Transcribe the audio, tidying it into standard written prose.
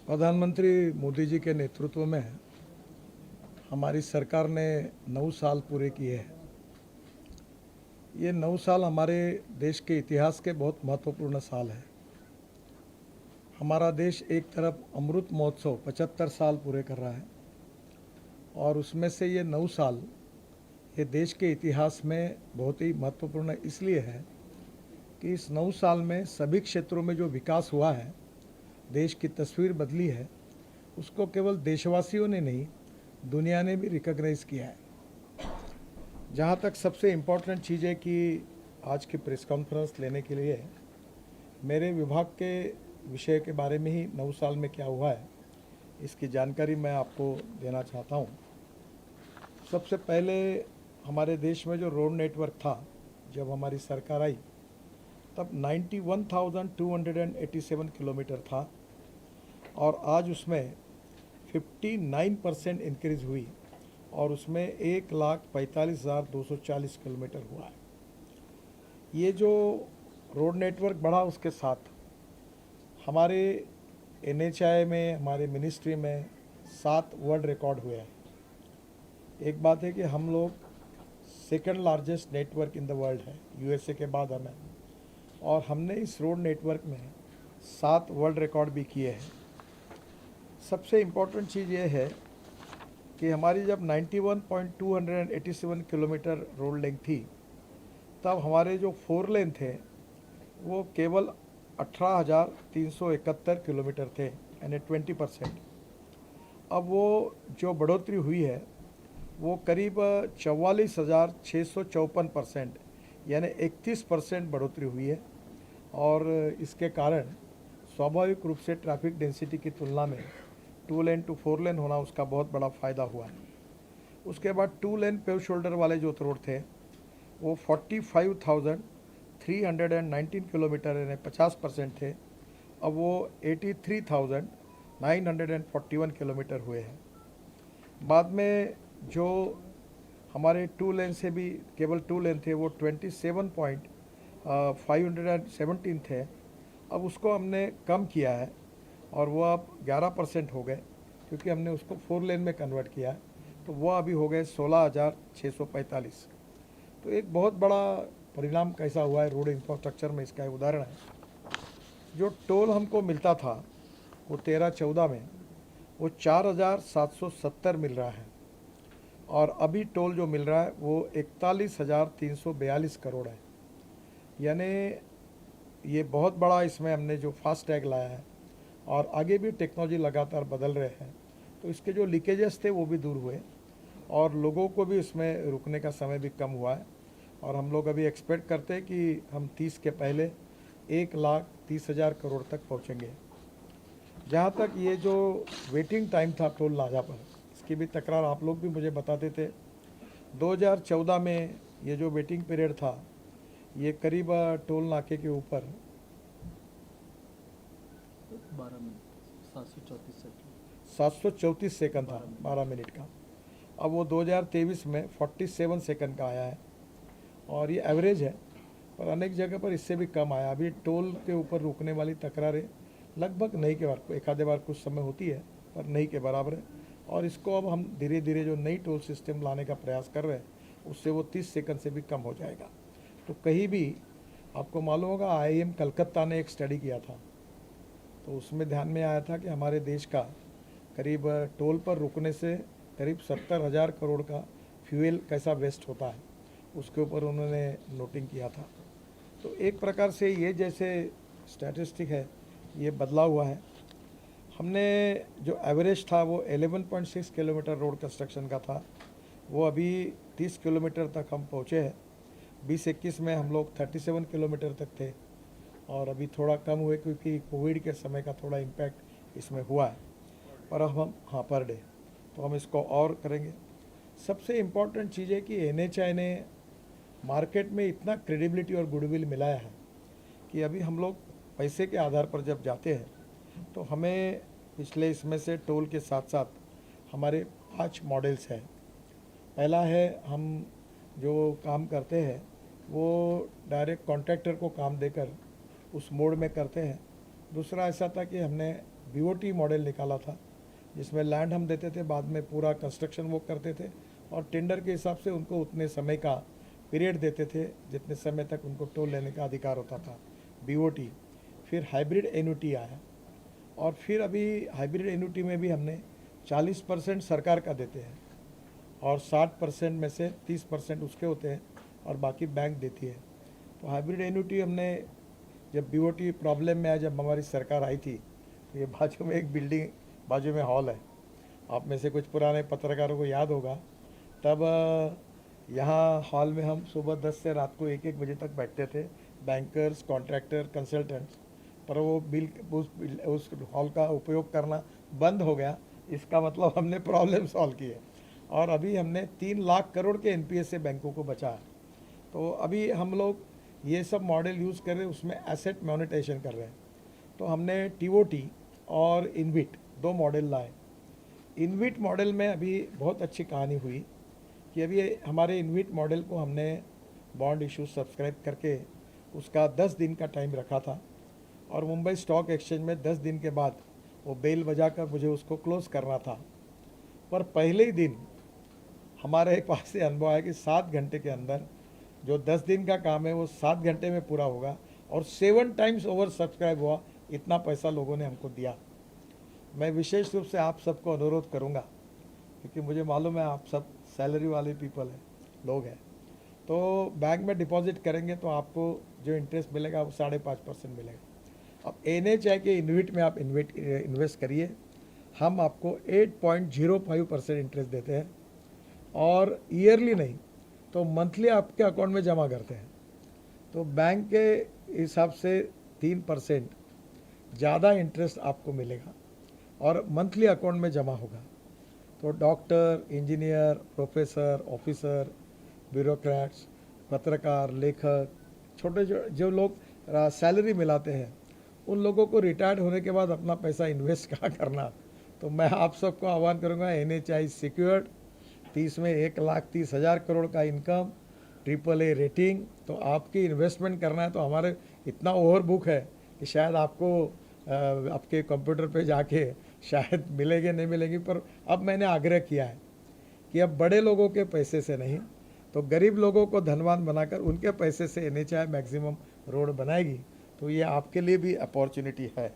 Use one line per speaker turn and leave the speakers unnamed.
प्रधानमंत्री मोदी जी के नेतृत्व में हमारी सरकार ने 9 साल पूरे किए हैं। ये 9 साल हमारे देश के इतिहास के बहुत महत्वपूर्ण साल हैं। हमारा देश एक तरफ अमृत महोत्सव 75 साल पूरे कर रहा है और उसमें से ये 9 साल ये देश के इतिहास में बहुत ही महत्वपूर्ण इसलिए है कि इस 9 साल में सभी क्षेत्रों में जो विकास हुआ है, देश की तस्वीर बदली है, उसको केवल देशवासियों ने नहीं, दुनिया ने भी रिकॉग्नाइज किया है। जहाँ तक सबसे इम्पोर्टेंट चीज़ है कि आज की प्रेस कॉन्फ्रेंस लेने के लिए मेरे विभाग के विषय के बारे में ही 9 साल में क्या हुआ है, इसकी जानकारी मैं आपको देना चाहता हूँ। सबसे पहले हमारे देश में जो रोड नेटवर्क था, जब हमारी सरकार आई तब 91,287 किलोमीटर था और आज उसमें 59% इंक्रीज़ हुई और उसमें 1,45,240 किलोमीटर हुआ है। ये जो रोड नेटवर्क बढ़ा, उसके साथ हमारे NHAI में, हमारे मिनिस्ट्री में 7 वर्ल्ड रिकॉर्ड हुए हैं। एक बात है कि हम लोग second largest network in the world है, USA के बाद हमें, और हमने इस रोड नेटवर्क में 7 वर्ल्ड रिकॉर्ड भी किए हैं। सबसे इम्पोर्टेंट चीज़ ये है कि हमारी जब 91.287 किलोमीटर रोड लेंथ थी, तब हमारे जो 4 लेन थे वो केवल 18,371 किलोमीटर थे, यानी 20%। अब वो जो बढ़ोतरी हुई है वो करीब 44,654%, यानी 31% बढ़ोतरी हुई है। और इसके कारण स्वाभाविक रूप से ट्रैफिक डेंसिटी की तुलना में 2 लेन टू 4 लेन होना उसका बहुत बड़ा फ़ायदा हुआ है। उसके बाद 2 लेन पेव शोल्डर वाले जो रोड थे वो 45,319 किलोमीटर, यानी 50% थे। अब वो 83,941 किलोमीटर हुए हैं। बाद में जो हमारे 2 लेन से भी केवल 2 लेन थे वो 27.517 थे। अब उसको हमने कम किया है और वो अब 11% हो गए, क्योंकि हमने उसको 4 लेन में कन्वर्ट किया है, तो वो अभी हो गए 16,645। तो एक बहुत बड़ा परिणाम कैसा हुआ है रोड इंफ्रास्ट्रक्चर में, इसका उदाहरण है। जो टोल हमको मिलता था वो 13-14 में वो 4,770 मिल रहा है और अभी टोल जो मिल रहा है वो 41,342 करोड़ है। यानी ये बहुत बड़ा इसमें हमने जो फास्ट टैग लाया है और आगे भी टेक्नोलॉजी लगातार बदल रहे हैं, तो इसके जो लीकेजेस थे वो भी दूर हुए और लोगों को भी इसमें रुकने का समय भी कम हुआ है। और हम लोग अभी एक्सपेक्ट करते हैं कि हम 30 के पहले 1,30,000 करोड़ तक पहुंचेंगे। जहां तक ये जो वेटिंग टाइम था टोल नाका पर, इसकी भी तकरार आप लोग भी मुझे बताते थे। 2014 में ये जो वेटिंग पीरियड था ये करीब टोल नाके के ऊपर 734 सेकंड था, 12 मिनट का। अब वो 2023 में 47 सेकंड का आया है और ये एवरेज है, पर अनेक जगह पर इससे भी कम आया। अभी टोल के ऊपर रुकने वाली तकरारें लगभग नहीं के बार, एक आधे बार कुछ समय होती है, पर नहीं के बराबर है। और इसको अब हम धीरे धीरे जो नई टोल सिस्टम लाने का प्रयास कर रहे हैं, उससे वो 30 सेकंड से भी कम हो जाएगा। तो कहीं भी आपको मालूम होगा, IIM कलकत्ता ने एक स्टडी किया था, तो उसमें ध्यान में आया था कि हमारे देश का करीब टोल पर रुकने से करीब 70,000 करोड़ का फ्यूल कैसा वेस्ट होता है, उसके ऊपर उन्होंने नोटिंग किया था। तो एक प्रकार से ये जैसे स्टैटिस्टिक है ये बदला हुआ है। हमने जो एवरेज था वो 11.6 किलोमीटर रोड कंस्ट्रक्शन का था, वो अभी 30 किलोमीटर तक हम पहुँचे हैं। 2021 में हम लोग 37 किलोमीटर तक थे और अभी थोड़ा कम हुए क्योंकि कोविड के समय का थोड़ा इम्पैक्ट इसमें हुआ है। पर अब हम पर डे तो हम इसको और करेंगे। सबसे इम्पॉर्टेंट चीज़ है कि NHAI ने मार्केट में इतना क्रेडिबिलिटी और गुडविल मिलाया है कि अभी हम लोग पैसे के आधार पर जब जाते हैं तो हमें पिछले इसमें से टोल के साथ साथ हमारे 5 मॉडल्स हैं। पहला है, हम जो काम करते हैं वो डायरेक्ट कॉन्ट्रैक्टर को काम देकर उस मोड में करते हैं। दूसरा ऐसा था कि हमने बीओटी मॉडल निकाला था, जिसमें लैंड हम देते थे, बाद में पूरा कंस्ट्रक्शन वो करते थे और टेंडर के हिसाब से उनको उतने समय का पीरियड देते थे जितने समय तक उनको टोल लेने का अधिकार होता था, बीओटी। फिर हाइब्रिड एन्युटी आया और फिर अभी हाइब्रिड एन्युटी में भी हमने 40% सरकार का देते हैं और 60% में से 30% उसके होते हैं और बाकी बैंक देती है। तो हाइब्रिड एन्युटी हमने जब बीओटी प्रॉब्लम में आया, जब हमारी सरकार आई थी, तो ये बाजू में एक बिल्डिंग, बाजू में हॉल है, आप में से कुछ पुराने पत्रकारों को याद होगा, तब यहाँ हॉल में हम सुबह 10 से रात को 1-1 बजे तक बैठते थे, बैंकर्स, कॉन्ट्रैक्टर, कंसल्टेंट्स। पर वो उस हॉल का उपयोग करना बंद हो गया। इसका मतलब हमने प्रॉब्लम सॉल्व की है और अभी हमने 3 लाख करोड़ के एनपीए से बैंकों को बचाया। तो अभी हम लोग ये सब मॉडल यूज़ कर रहे हैं, उसमें एसेट मोनेटाइजेशन कर रहे हैं। तो हमने टीओटी और इनविट 2 मॉडल लाए। इनविट मॉडल में अभी बहुत अच्छी कहानी हुई कि अभी हमारे इनविट मॉडल को हमने बॉन्ड इशू सब्सक्राइब करके उसका 10 दिन का टाइम रखा था और मुंबई स्टॉक एक्सचेंज में 10 दिन के बाद वो बेल बजाकर मुझे उसको क्लोज करना था। पर पहले ही दिन हमारे पास से अनुभव आया कि 7 घंटे के अंदर जो 10 दिन का काम है वो 7 घंटे में पूरा होगा और 7 टाइम्स ओवर सब्सक्राइब हुआ। इतना पैसा लोगों ने हमको दिया। मैं विशेष रूप से आप सबको अनुरोध करूंगा, क्योंकि मुझे मालूम है आप सब सैलरी वाले पीपल हैं, लोग हैं, तो बैंक में डिपॉजिट करेंगे तो आपको जो इंटरेस्ट मिलेगा वो 5.5% मिलेगा। अब NHI के इन्विट में आप इन्वेस्ट करिए, हम आपको 8.05% इंटरेस्ट देते हैं और ईयरली नहीं तो मंथली आपके अकाउंट में जमा करते हैं। तो बैंक के हिसाब से 3% ज़्यादा इंटरेस्ट आपको मिलेगा और मंथली अकाउंट में जमा होगा। तो doctor, engineer, professor, officer, bureaucrats, पत्रकार, लेखक, छोटे जो लोग सैलरी मिलाते हैं, उन लोगों को रिटायर्ड होने के बाद अपना पैसा इन्वेस्ट कहाँ करना। तो मैं आप सबको आह्वान करूँगा, NHI सिक्योर्ड, 30 में 1,30,000 करोड़ का इनकम, AAA रेटिंग। तो आपकी इन्वेस्टमेंट करना है तो हमारे इतना ओवरबुक है कि शायद आपको आपके कंप्यूटर पे जाके शायद मिलेंगे नहीं मिलेंगे, पर अब मैंने आग्रह किया है कि अब बड़े लोगों के पैसे से नहीं तो गरीब लोगों को धनवान बनाकर उनके पैसे से NHI मैक्सिमम रोड बनाएगी। तो ये आपके लिए भी अपॉर्चुनिटी है।